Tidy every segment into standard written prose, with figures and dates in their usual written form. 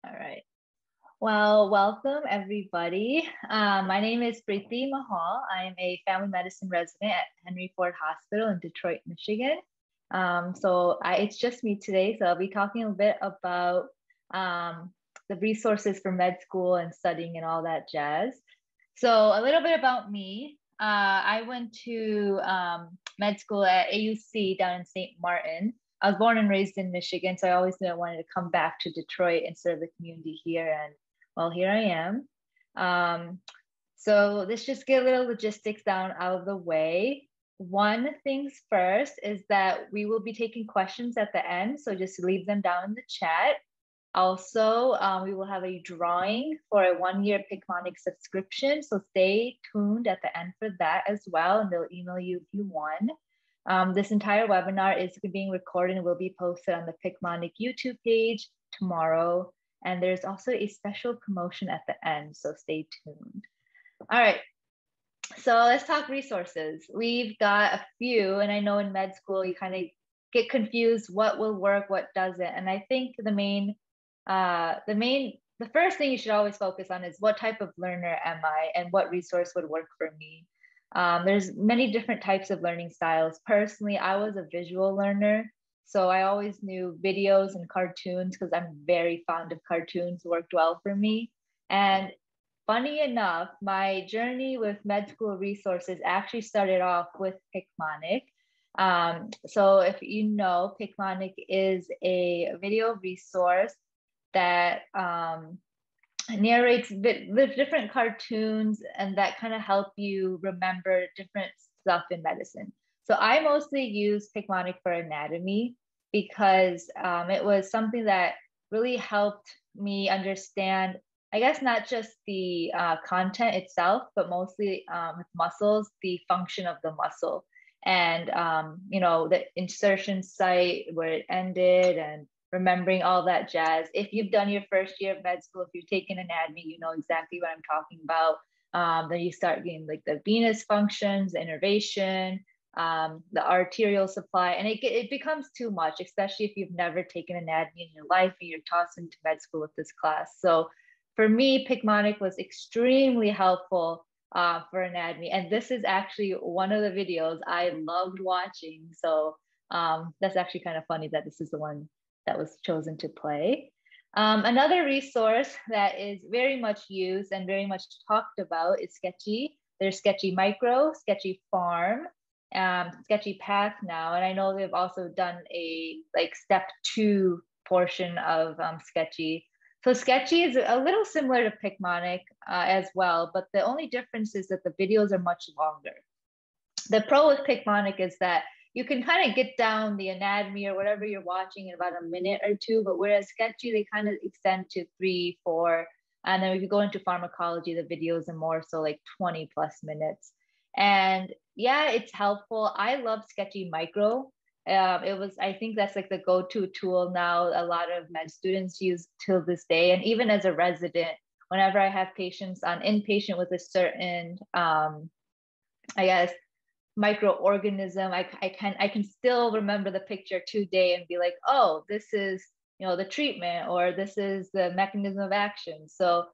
All right. Well, welcome everybody. My name is Preeti Mahal. I'm a family medicine resident at Henry Ford Hospital in Detroit, Michigan. It's just me today, so I'll be talking a bit about the resources for med school and studying and all that jazz. So a little bit about me. I went to med school at AUC down in St. Martin. I was born and raised in Michigan, so I always knew I wanted to come back to Detroit and serve the community here. And well, here I am. So let's just get a little logistics down out of the way. One things first is that we will be taking questions at the end, so just leave them down in the chat. Also, we will have a drawing for a 1-year Picmonic subscription, so stay tuned at the end for that as well, and they'll email you if you won. This entire webinar is being recorded and will be posted on the Picmonic YouTube page tomorrow. And there's also a special promotion at the end, so stay tuned. All right, so let's talk resources. We've got a few, and I know in med school you kind of get confused what will work, what doesn't. And I think the first thing you should always focus on is what type of learner am I and what resource would work for me. There's many different types of learning styles. Personally, I was a visual learner. So I always knew videos and cartoons because I'm very fond of cartoons worked well for me. And funny enough, my journey with med school resources actually started off with Picmonic. So if you know, Picmonic is a video resource that narrates the different cartoons and that kind of help you remember different stuff in medicine. So I mostly use Picmonic for anatomy because it was something that really helped me understand, I guess, not just the content itself, but mostly with muscles, the function of the muscle and, the insertion site where it ended and remembering all that jazz. If you've done your first year of med school, if you've taken anatomy, you know exactly what I'm talking about. Then you start getting like the venous functions, the innervation, the arterial supply, and it becomes too much, especially if you've never taken anatomy in your life and you're tossed into med school with this class. So for me, Picmonic was extremely helpful for anatomy. And this is actually one of the videos I loved watching. So that's actually kind of funny that this is the one that was chosen to play. Another resource that is very much used and very much talked about is Sketchy. There's Sketchy Micro, Sketchy Farm, Sketchy Path now. And I know they've also done a step 2 portion of Sketchy. So Sketchy is a little similar to Picmonic as well, but the only difference is that the videos are much longer. The pro with Picmonic is that you can kind of get down the anatomy or whatever you're watching in about a minute or two, but whereas Sketchy, they kind of extend to 3, 4. And then if you go into pharmacology, the videos are more so like 20 plus minutes. And yeah, it's helpful. I love Sketchy Micro. I think that's like the go-to tool now a lot of med students use till this day. And even as a resident, whenever I have patients on inpatient with a certain, microorganism, I can still remember the picture today and be like, oh, this is the treatment, or this is the mechanism of action. So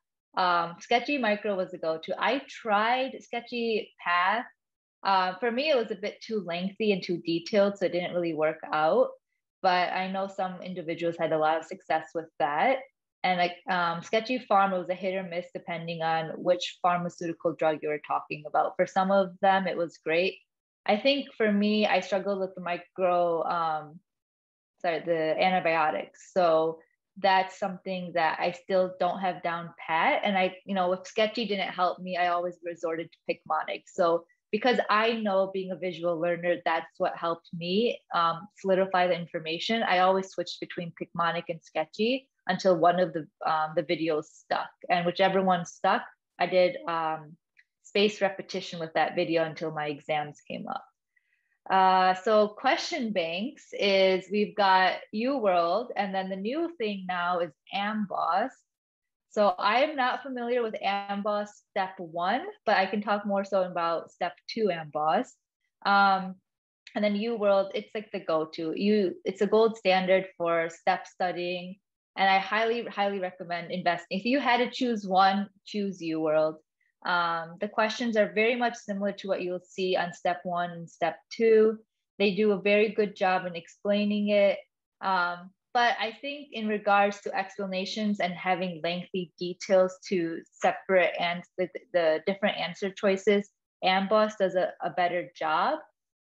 Sketchy Micro was the go-to. I tried Sketchy Path. For me, it was a bit too lengthy and too detailed, so it didn't really work out. But I know some individuals had a lot of success with that. And Sketchy Farm was a hit or miss depending on which pharmaceutical drug you were talking about. For some of them, it was great. I think for me, I struggled with the the antibiotics. So that's something that I still don't have down pat. And if Sketchy didn't help me, I always resorted to Picmonic. So because I know being a visual learner, that's what helped me solidify the information. I always switched between Picmonic and Sketchy until one of the videos stuck. And whichever one stuck, I did spaced repetition with that video until my exams came up. So question banks is we've got UWorld, and then the new thing now is Amboss. So I am not familiar with Amboss step 1, but I can talk more so about step 2 Amboss. And then UWorld, it's like the go-to. It's a gold standard for step studying. And I highly, highly recommend investing. If you had to choose one, choose UWorld. The questions are very much similar to what you'll see on step 1 and step 2. They do a very good job in explaining it. But I think in regards to explanations and having lengthy details to separate and the different answer choices, Amboss does a better job.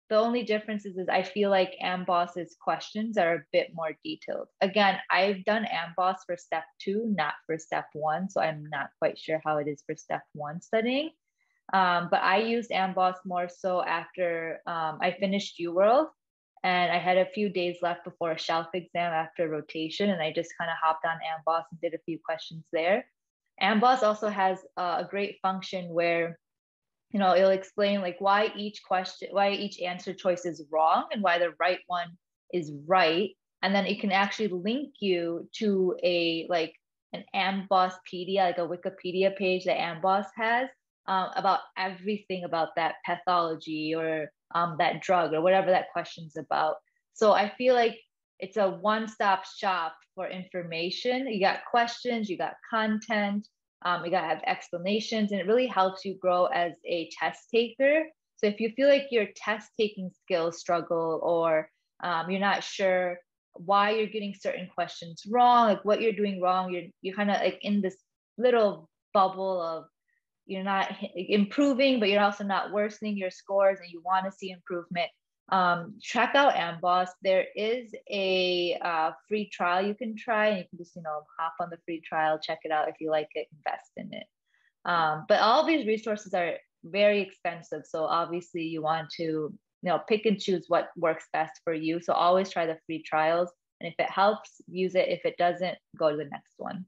The only difference is I feel like Amboss's questions are a bit more detailed. Again, I've done Amboss for step 2, not for step 1. So I'm not quite sure how it is for step 1 studying. But I used Amboss more so after I finished UWorld, and I had a few days left before a shelf exam after rotation, and I just kind of hopped on Amboss and did a few questions there. Amboss also has a great function where it'll explain like why each answer choice is wrong and why the right one is right. And then it can actually link you to an Ambospedia, like a Wikipedia page that Amboss has about everything about that pathology or that drug or whatever that question's about. So I feel like it's a one-stop shop for information. You got questions, you got content, you gotta have explanations, and it really helps you grow as a test taker. So if you feel like your test taking skills struggle, or you're not sure why you're getting certain questions wrong, like what you're doing wrong, you're kind of like in this little bubble of you're not improving, but you're also not worsening your scores, and you want to see improvement. Check out Amboss. There is a free trial you can try, and you can just hop on the free trial, check it out. If you like it, invest in it. But all of these resources are very expensive, so obviously you want to pick and choose what works best for you. So always try the free trials, and if it helps, use it. If it doesn't, go to the next one.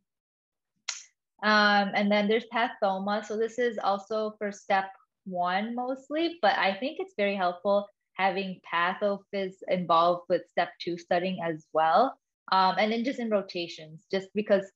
And then there's Pathoma. So this is also for step 1 mostly, but I think it's very helpful having pathophys involved with step 2 studying as well. And then just in rotations, just because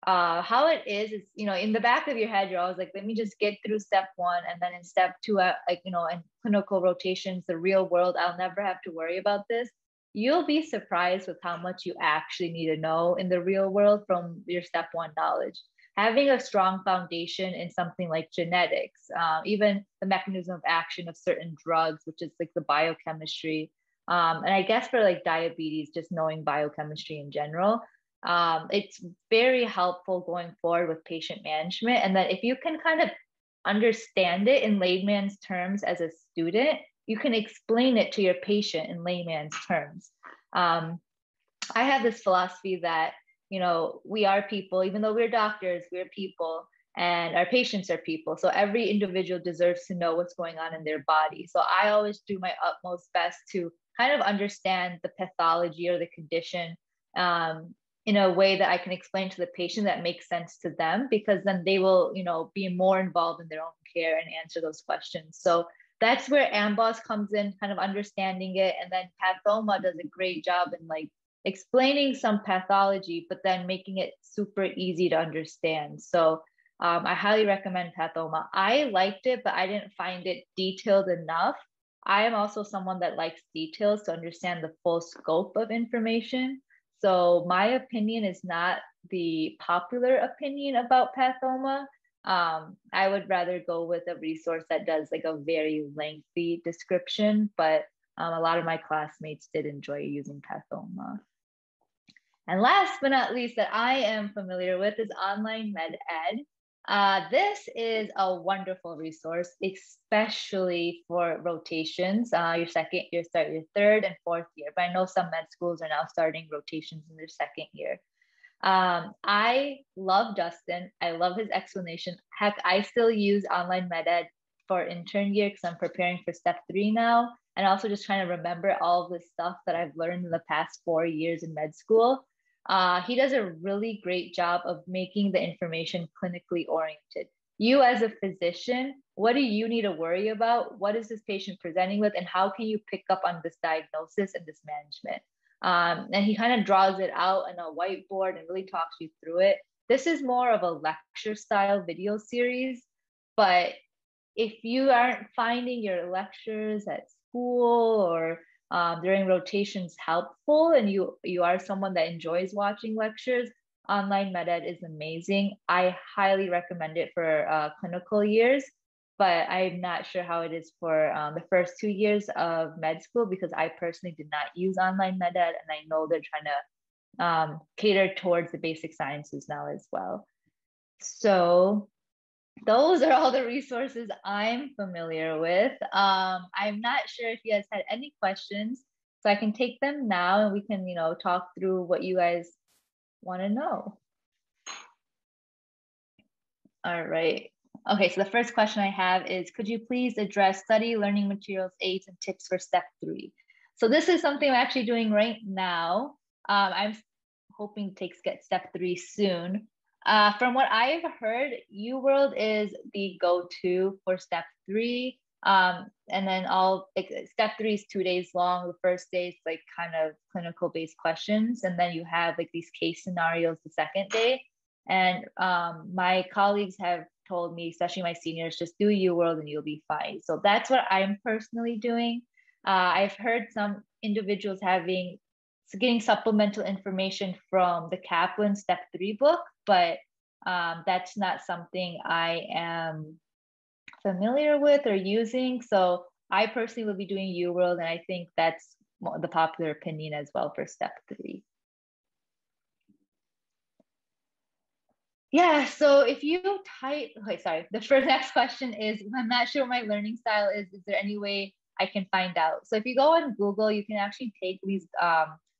how it is, in the back of your head, you're always like, let me just get through step 1. And then in step 2, in clinical rotations, the real world, I'll never have to worry about this. You'll be surprised with how much you actually need to know in the real world from your step 1 knowledge. Having a strong foundation in something like genetics, even the mechanism of action of certain drugs, which is like the biochemistry. And I guess for like diabetes, just knowing biochemistry in general, it's very helpful going forward with patient management. And that if you can kind of understand it in layman's terms as a student, you can explain it to your patient in layman's terms. I have this philosophy that we are people. Even though we're doctors, we're people, and our patients are people. So every individual deserves to know what's going on in their body. So I always do my utmost best to kind of understand the pathology or the condition in a way that I can explain to the patient that makes sense to them, because then they will, be more involved in their own care and answer those questions. So that's where Amboss comes in, kind of understanding it. And then Pathoma does a great job in explaining some pathology, but then making it super easy to understand. So I highly recommend Pathoma. I liked it, but I didn't find it detailed enough. I am also someone that likes details to understand the full scope of information. So my opinion is not the popular opinion about Pathoma. I would rather go with a resource that does like a very lengthy description, but a lot of my classmates did enjoy using Pathoma. And last but not least that I am familiar with is Online Med Ed. This is a wonderful resource, especially for rotations, your third and fourth year. But I know some med schools are now starting rotations in their second year. I love Dustin. I love his explanation. Heck, I still use Online Med Ed for intern year because I'm preparing for step 3 now. And also just trying to remember all of the stuff that I've learned in the past 4 years in med school. He does a really great job of making the information clinically oriented. You as a physician, what do you need to worry about? What is this patient presenting with? And how can you pick up on this diagnosis and this management? And he kind of draws it out on a whiteboard and really talks you through it. This is more of a lecture style video series, but if you aren't finding your lectures at school or during rotations helpful, and you are someone that enjoys watching lectures, online med ed is amazing. I highly recommend it for clinical years, but I'm not sure how it is for the first 2 years of med school, because I personally did not use online med ed, and I know they're trying to cater towards the basic sciences now as well. So those are all the resources I'm familiar with. I'm not sure if you guys had any questions, so I can take them now and we can, talk through what you guys want to know. All right. Okay, so the first question I have is, could you please address study learning materials, aids, and tips for step 3? So this is something I'm actually doing right now. I'm hoping to get step 3 soon. From what I've heard, UWorld is the go-to for step 3. And then step 3 is 2 days long. The first day is like kind of clinical based questions. And then you have like these case scenarios the second day. And my colleagues have told me, especially my seniors, just do UWorld and you'll be fine. So that's what I'm personally doing. I've heard some individuals getting supplemental information from the Kaplan Step 3 book, but that's not something I am familiar with or using. So I personally will be doing UWorld, and I think that's the popular opinion as well for Step 3. Yeah, so if you type, the next question is, I'm not sure what my learning style is there any way I can find out? So if you go on Google, you can actually take these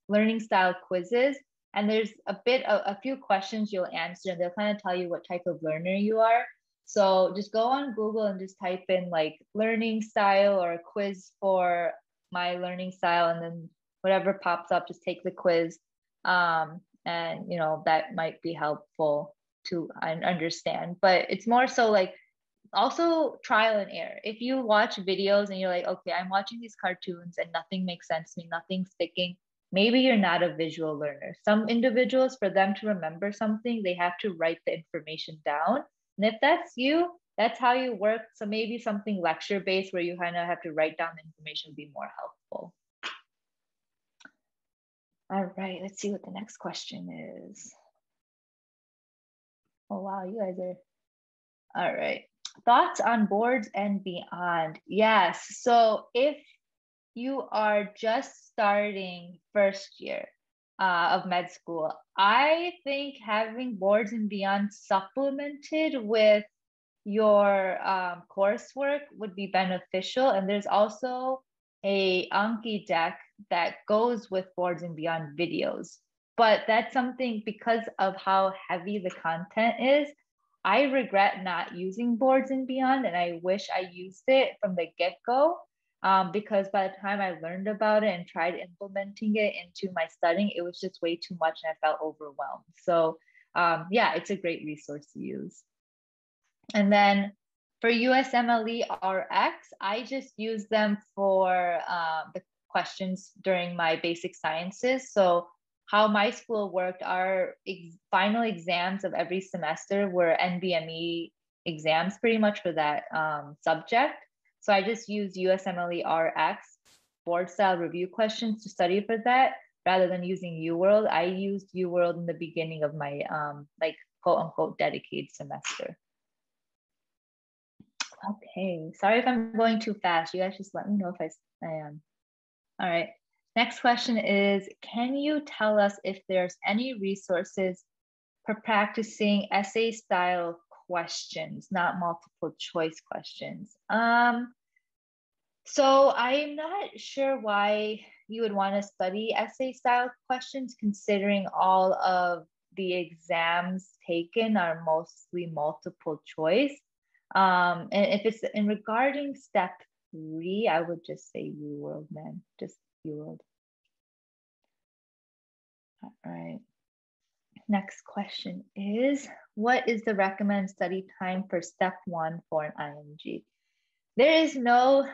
learning style quizzes, and there's a few questions you'll answer, and they'll kind of tell you what type of learner you are. So just go on Google and just type in like learning style or a quiz for my learning style, and then whatever pops up, just take the quiz. And that might be helpful to understand, but it's more so like also trial and error. If you watch videos and you're like, okay, I'm watching these cartoons and nothing makes sense to me, nothing's sticking, maybe you're not a visual learner. Some individuals, for them to remember something, they have to write the information down. And if that's you, that's how you work. So maybe something lecture based where you kind of have to write down the information would be more helpful. All right, let's see what the next question is. Oh, wow, you guys are, all right. Thoughts on boards and beyond? Yes, so if you are just starting first year of med school, I think having boards and beyond supplemented with your coursework would be beneficial. And there's also a Anki deck that goes with boards and beyond videos. But that's something, because of how heavy the content is, I regret not using boards and beyond, and I wish I used it from the get-go, because by the time I learned about it and tried implementing it into my studying, it was just way too much and I felt overwhelmed. So yeah, it's a great resource to use. And then for USMLE RX, I just use them for the questions during my basic sciences. So how my school worked, our final exams of every semester were NBME exams pretty much for that subject. So I just used USMLE RX board style review questions to study for that, rather than using UWorld. I used UWorld in the beginning of my like quote unquote dedicated semester. Okay, sorry if I'm going too fast. You guys just let me know if I am. All right. Next question is, can you tell us if there's any resources for practicing essay style questions, not multiple choice questions? So I'm not sure why you would want to study essay style questions, considering all of the exams taken are mostly multiple choice. And if it's in regarding step 3, I would just say UWorld, man, just UWorld. All right. Next question is, what is the recommended study time for step 1 for an IMG? There is no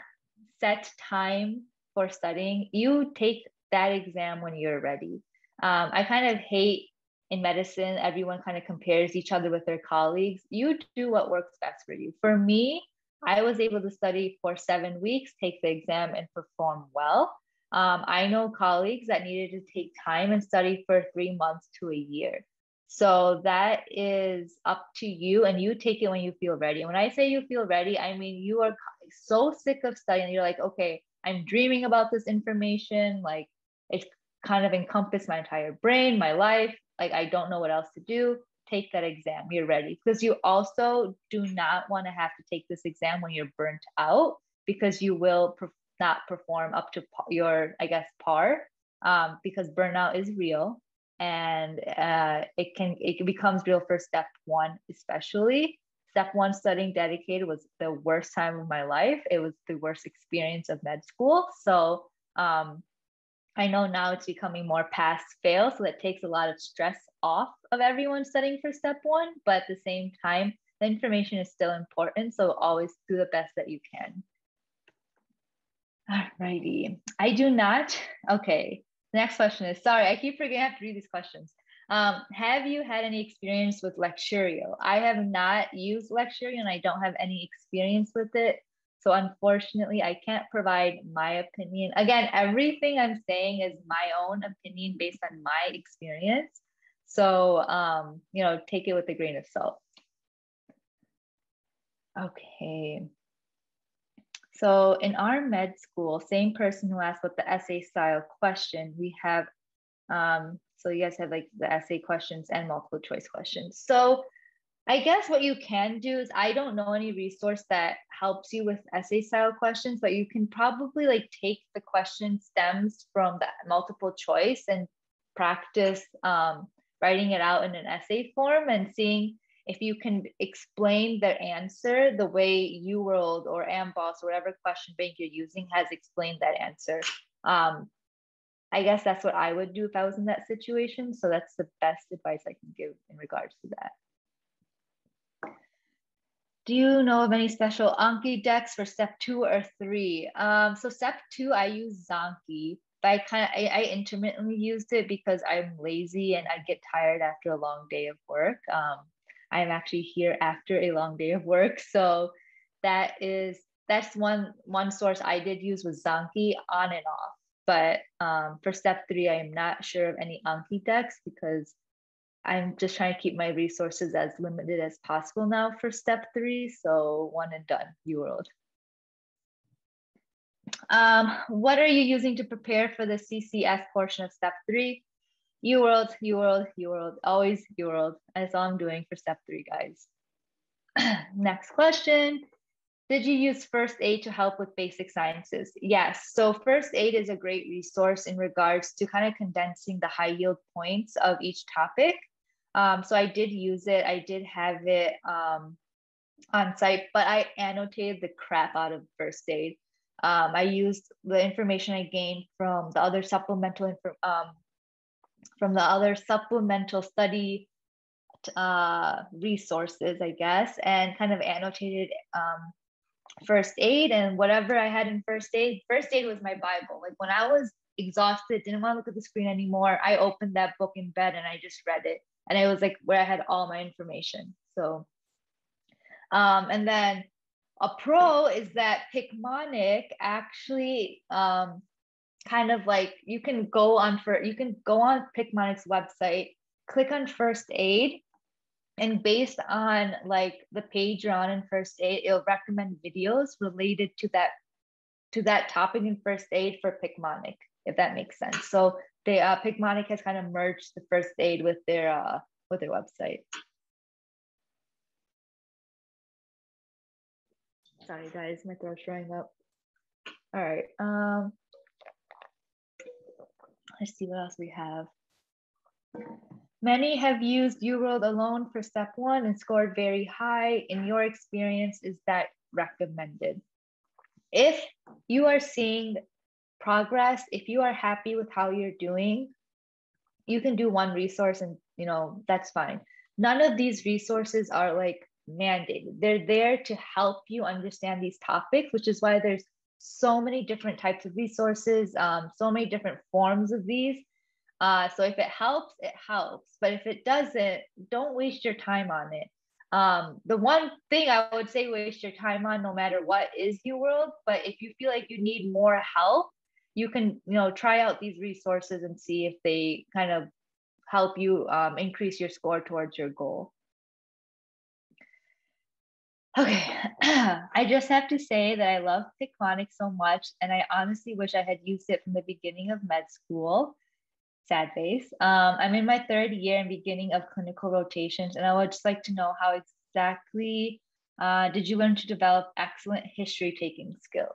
set time for studying. You take that exam when you're ready. I kind of hate in medicine, everyone kind of compares each other with their colleagues. You do what works best for you. For me, I was able to study for 7 weeks, take the exam, and perform well. I know colleagues that needed to take time and study for 3 months to a year. So that is up to you, and you take it when you feel ready. And when I say you feel ready, I mean you are so sick of studying. You're like, okay, I'm dreaming about this information. Like it's kind of encompassed my entire brain, my life. Like I don't know what else to do. Take that exam. You're ready. Because you also do not want to have to take this exam when you're burnt out, because you will not perform up to your, I guess, par, because burnout is real, and it becomes real for step one, especially. Step one, studying dedicated, was the worst time of my life. It was the worst experience of med school. So I know now it's becoming more pass fail, so that takes a lot of stress off of everyone studying for step one. But at the same time, the information is still important, so always do the best that you can. Alrighty, I do not. Okay, the next question is, sorry, I keep forgetting I have to read these questions. Have you had any experience with Lecturio? I have not used Lecturio and I don't have any experience with it. So unfortunately, I can't provide my opinion. Again, everything I'm saying is my own opinion based on my experience. So, take it with a grain of salt. Okay. So in our med school, same person who asked about the essay style question, we have, so you guys have like the essay questions and multiple choice questions. So I guess what you can do is, I don't know any resource that helps you with essay style questions, but you can probably like take the question stems from the multiple choice and practice writing it out in an essay form and seeing if you can explain the answer the way UWorld or AMBOSS or whatever question bank you're using has explained that answer. I guess that's what I would do if I was in that situation. So that's the best advice I can give in regards to that. Do you know of any special Anki decks for step 2 or 3? So step 2, I use Zanki, but I intermittently used it because I'm lazy and I get tired after a long day of work. I'm actually here after a long day of work, so that's one source I did use was Zanki on and off. But for step 3, I am not sure of any Anki decks because I'm just trying to keep my resources as limited as possible now for step 3. So one and done, UWorld. What are you using to prepare for the CCS portion of step 3? UWorld, UWorld, UWorld, always UWorld. That's all I'm doing for step 3, guys. Next question. Did you use first aid to help with basic sciences? Yes. So first aid is a great resource in regards to kind of condensing the high yield points of each topic. So I did use it. I did have it on site, but I annotated the crap out of first aid. I used the information I gained from the other supplemental study resources, I guess, and kind of annotated first aid and whatever I had in first aid. First aid was my Bible. Like when I was exhausted, didn't want to look at the screen anymore, I opened that book in bed and I just read it. And it was like where I had all my information. So, and then a pro is that Picmonic actually kind of like you can go on Picmonic's website, click on first aid, and based on like the page you're on in first aid, it'll recommend videos related to that topic in first aid for Picmonic, if that makes sense. So they Picmonic has kind of merged the first aid with their website. Sorry guys, my throat's drying up. All right. Let's see what else we have. Many have used UWorld alone for step 1 and scored very high. In your experience, is that recommended? If you are seeing progress, if you are happy with how you're doing, you can do one resource and that's fine. None of these resources are like mandated. They're there to help you understand these topics, which is why there's so many different types of resources, so many different forms of these. So if it helps, it helps. But if it doesn't, don't waste your time on it. The one thing I would say waste your time on, no matter what, is UWorld. But if you feel like you need more help, you can try out these resources and see if they kind of help you increase your score towards your goal. Okay, I just have to say that I love Picmonic so much, and I honestly wish I had used it from the beginning of med school. Sad face. I'm in my third year and beginning of clinical rotations, and I would just like to know how exactly did you learn to develop excellent history taking skills?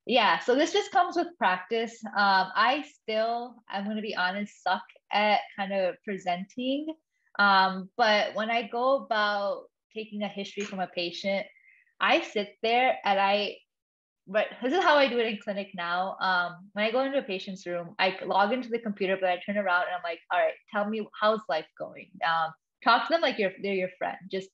Yeah, so this just comes with practice. I'm going to be honest, suck at kind of presenting. But when I go about taking a history from a patient, I sit there and but this is how I do it in clinic now. When I go into a patient's room, I log into the computer, but I turn around and I'm like, all right, tell me, how's life going? Talk to them like they're your friend. Just,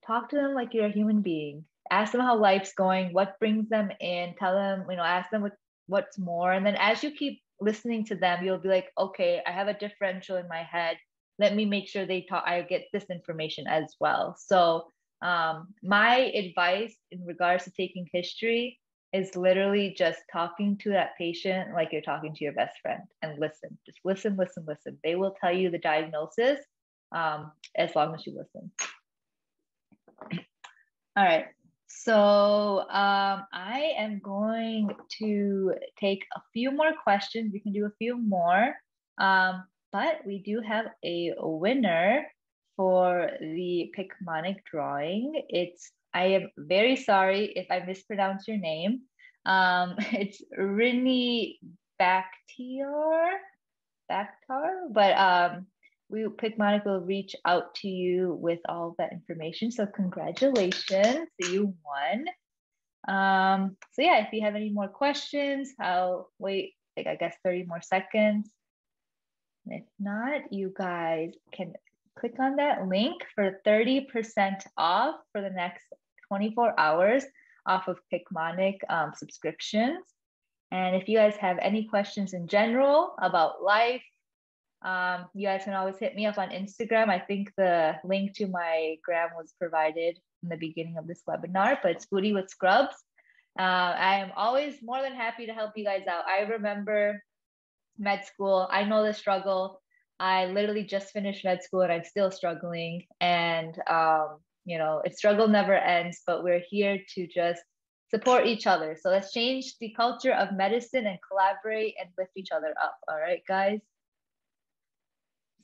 talk to them like you're a human being. Ask them how life's going, what brings them in, tell them, ask them what's more. And then as you keep listening to them, you'll be like, okay, I have a differential in my head. Let me make sure I get this information as well. So my advice in regards to taking history is literally just talking to that patient like you're talking to your best friend, and listen. Just listen, listen, listen. They will tell you the diagnosis as long as you listen. All right. So I am going to take a few more questions. We can do a few more, but we do have a winner for the Picmonic drawing. I am very sorry if I mispronounce your name. It's Rini Bakhtiar, but Picmonic will reach out to you with all of that information. So congratulations, you won. So yeah, if you have any more questions, I'll wait, I guess 30 more seconds. If not, you guys can click on that link for 30% off for the next 24 hours off of Picmonic subscriptions. And if you guys have any questions in general about life, you guys can always hit me up on Instagram. I think the link to my gram was provided in the beginning of this webinar, but it's Foodie with Scrubs. I am always more than happy to help you guys out. I remember med school. I know the struggle. I literally just finished med school and I'm still struggling. And, struggle never ends, but we're here to just support each other. So let's change the culture of medicine and collaborate and lift each other up. All right, guys.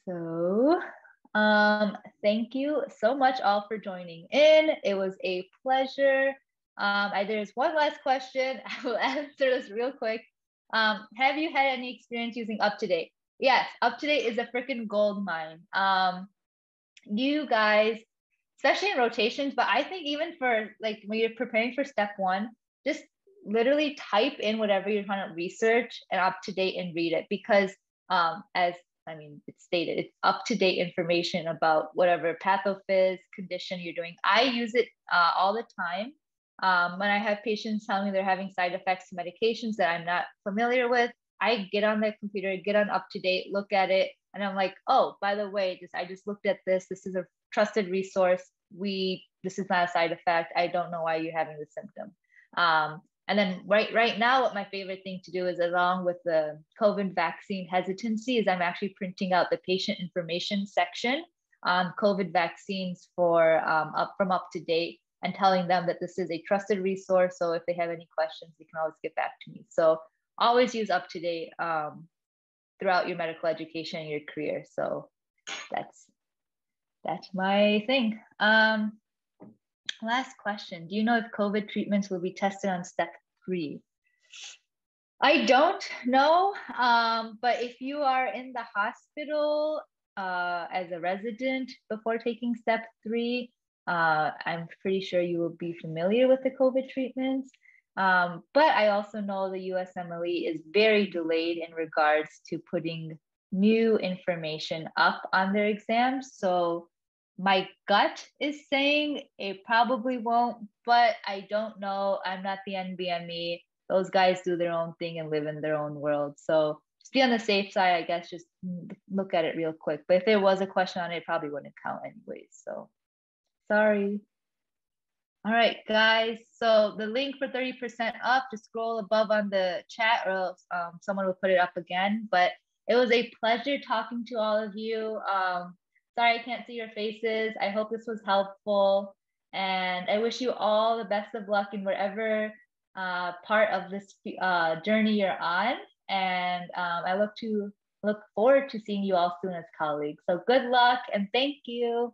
So thank you so much all for joining in. It was a pleasure. There's one last question. I will answer this real quick. Have you had any experience using UpToDate? Yes, UpToDate is a freaking gold mine. You guys, especially in rotations, but I think even for like when you're preparing for step one, just literally type in whatever you're trying to research and UpToDate and read it, because it's stated, it's up-to-date information about whatever pathophys condition you're doing. I use it all the time. When I have patients tell me they're having side effects to medications that I'm not familiar with, I get on the computer, get on UpToDate, look at it, and I'm like, oh, by the way, I just looked at this. This is a trusted resource. This is not a side effect. I don't know why you're having the symptom. And then right now, what my favorite thing to do is, along with the COVID vaccine hesitancy, is I'm actually printing out the patient information section on COVID vaccines from UpToDate, and telling them that this is a trusted resource. So if they have any questions, they can always get back to me. So always use UpToDate throughout your medical education and your career. So that's my thing. Last question. Do you know if COVID treatments will be tested on step 3? I don't know, but if you are in the hospital as a resident before taking step 3, I'm pretty sure you will be familiar with the COVID treatments. But I also know the USMLE is very delayed in regards to putting new information up on their exams. So my gut is saying it probably won't, but I don't know. I'm not the NBME. Those guys do their own thing and live in their own world. So just be on the safe side, I guess. Just look at it real quick. But if there was a question on it, it probably wouldn't count anyways. So sorry. All right, guys. So the link for 30% off, just scroll above on the chat, or else someone will put it up again. But It was a pleasure talking to all of you. Sorry I can't see your faces. I hope this was helpful. And I wish you all the best of luck in wherever part of this journey you're on. And I look forward to seeing you all soon as colleagues. So good luck and thank you.